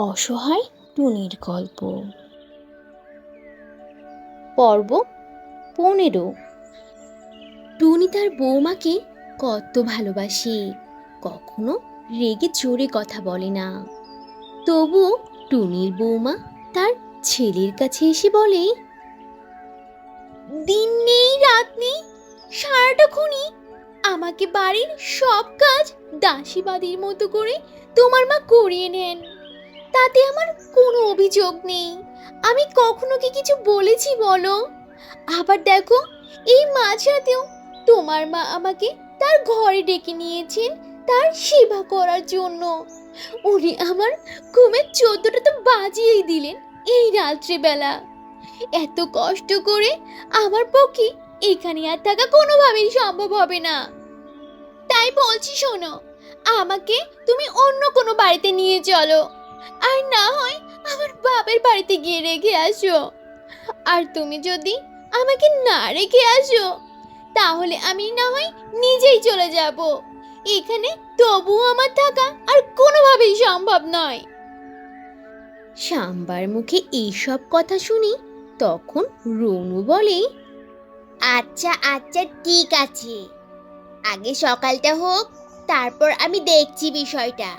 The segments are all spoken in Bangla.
অসহায় টুনির গল্প। পর্ব 15। টুনি তার বৌমাকে কত ভালোবাসে, কখনো রেগে জোরে কথা বলে না। তবু টুনির বৌমা তার ছেলের কাছে এসে বলে, দিন নেই রাত নেই, সারাটাক্ষণই আমাকে বাড়ির সব কাজ দাসীবাদীর মতো করে তোমার মা করিয়ে নেন। তাতে আমার কোনো অভিযোগ নেই। আমি কখনো কি কিছু বলেছি বলো? আবার দেখো, এই মাঝরাতেও তোমার মা আমাকে তার ঘরে ডেকে নিয়েছেন তার সেবা করার জন্য। উনি আমার ঘুমের 14টা তো বাজিয়েই দিলেন এই রাত্রিবেলা। এত কষ্ট করে আমার পক্ষে এখানে আর থাকা কোনোভাবেই সম্ভব হবে না। তাই বলছি, শোনো, আমাকে তুমি অন্য কোনো বাড়িতে নিয়ে চলো, আর না হয় আমার বাপের বাড়িতে গিয়ে রেখে আসো। আর তুমি যদি আমাকে না রেখে আসো, তাহলে আমি না হয় নিজেই চলে যাব। এখানে তবুও আমার থাকা আর কোনোভাবেই সম্ভব নয়। সাম্বার মুখে এইসব কথা শুনি তখন রনু বলে, আচ্ছা আচ্ছা, ঠিক আছে, আগে সকালটা হোক, তারপর আমি দেখছি বিষয়টা।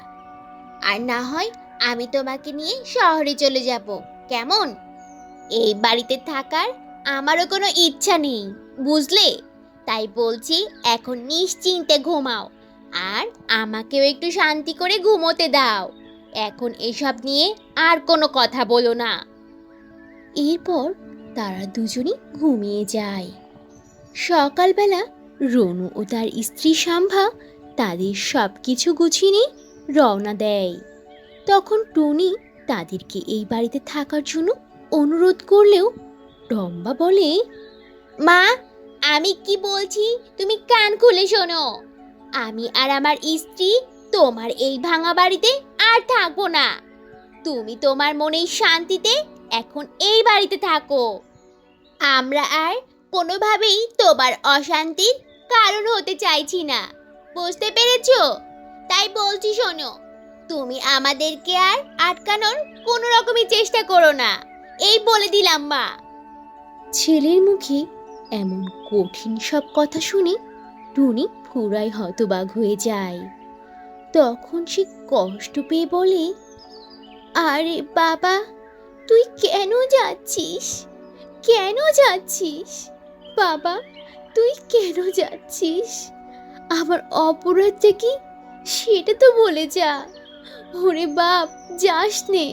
আর না হয় আমি তোমাকে নিয়ে শহরে চলে যাব, কেমন? এই বাড়িতে থাকার আমারও কোনো ইচ্ছা নেই, বুঝলে? তাই বলছি, এখন নিশ্চিন্তে ঘুমাও, আর আমাকেও একটু শান্তি করে ঘুমোতে দাও। এখন এসব নিয়ে আর কোনো কথা বলো না। এরপর তারা দুজনই ঘুমিয়ে যায়। সকালবেলা রনু ও তার স্ত্রী শাম্ভা তাদের সব কিছু গুছিয়ে নিয়ে রওনা দেয়। তখন টুনি তাদেরকে এই বাড়িতে থাকার জন্য অনুরোধ করলেও টম্বা বলে, মা, আমি কি বলছি তুমি কান খুলে শোনো। আমি আর আমার স্ত্রী তোমার এই ভাঙা বাড়িতে আর থাকবো না। তুমি তোমার মনের শান্তিতে এখন এই বাড়িতে থাকো। আমরা আর কোনোভাবেই তোমার অশান্তির কারণ হতে চাইছি না, বুঝতে পেরেছো? তাই বলছি, শোনো, তুমি আমাদেরকে আর আটকানোর কোনো রকমই চেষ্টা করো না, এই বলে দিলাম মা। ছেলের মুখে এমন কঠিন সব কথা শুনে টুনি পুরাই হতবাক হয়ে যায়। তখন সে কষ্ট পেয়ে বলে, আরে বাবা, তুই কেন যাচ্ছিস? কেন যাচ্ছিস বাবা? তুই কেন যাচ্ছিস? আমার অপরাধটা কি সেটা তো বলে যা। ওরে বাপ, যাস নে।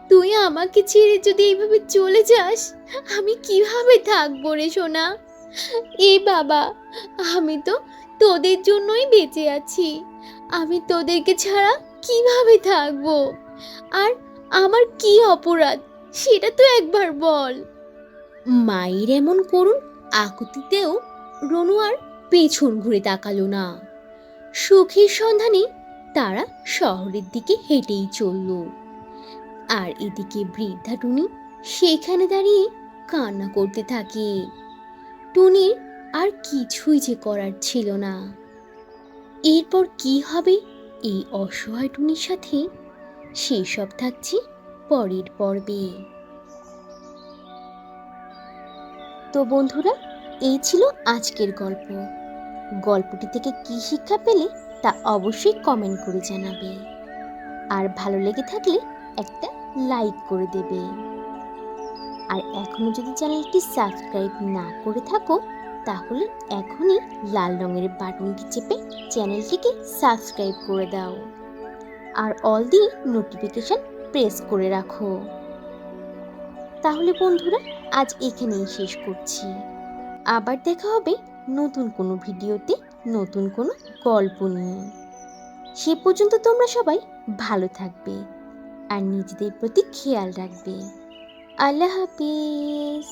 তুই আমাকে ছেড়ে যদি এইভাবে চলে যাস, আমি কিভাবে থাকবো রে সোনা? এ বাবা, আমি তো তোদের জন্যই বেঁচে আছি। আমি তোদেরকে ছাড়া কিভাবে থাকবো? আর আমার কি অপরাধ সেটা তো একবার বল। মায়ের এমন করুণ আকুতিতেও রনু আর পেছন ঘুরে তাকালো না। সুখের সন্ধানে তারা শহরের দিকে হেঁটেই চলল। আর এদিকে বৃদ্ধা টুনি সেখানে দাঁড়িয়ে কান্না করতে থাকে। টুনির আর কিছুই যে করার ছিল না। এরপর কি হবে এই অসহায় টুনির সাথে, সেসব থাকছে পরের পর্বে। তো বন্ধুরা, এই ছিল আজকের গল্প। গল্পটি থেকে কি শিক্ষা পেলে তা অবশ্যই কমেন্ট করে জানাবে। আর ভালো লেগে থাকলে একটা লাইক করে দেবে। আর এখনো যদি চ্যানেলটি সাবস্ক্রাইব না করে থাকো, তাহলে এখনই লাল রঙের বাটনটি চেপে চ্যানেলটিকে সাবস্ক্রাইব করে দাও। আর অল দি নোটিফিকেশন প্রেস করে রাখো। তাহলে বন্ধুরা, আজ এখানেই শেষ করছি। আবার দেখা হবে নতুন কোনো ভিডিওতে, নতুন কোনো গল্প নিয়ে। সে পর্যন্ত তোমরা সবাই ভালো থাকবে আর নিজেদের প্রতি খেয়াল রাখবে। আল্লাহ হাফিজ।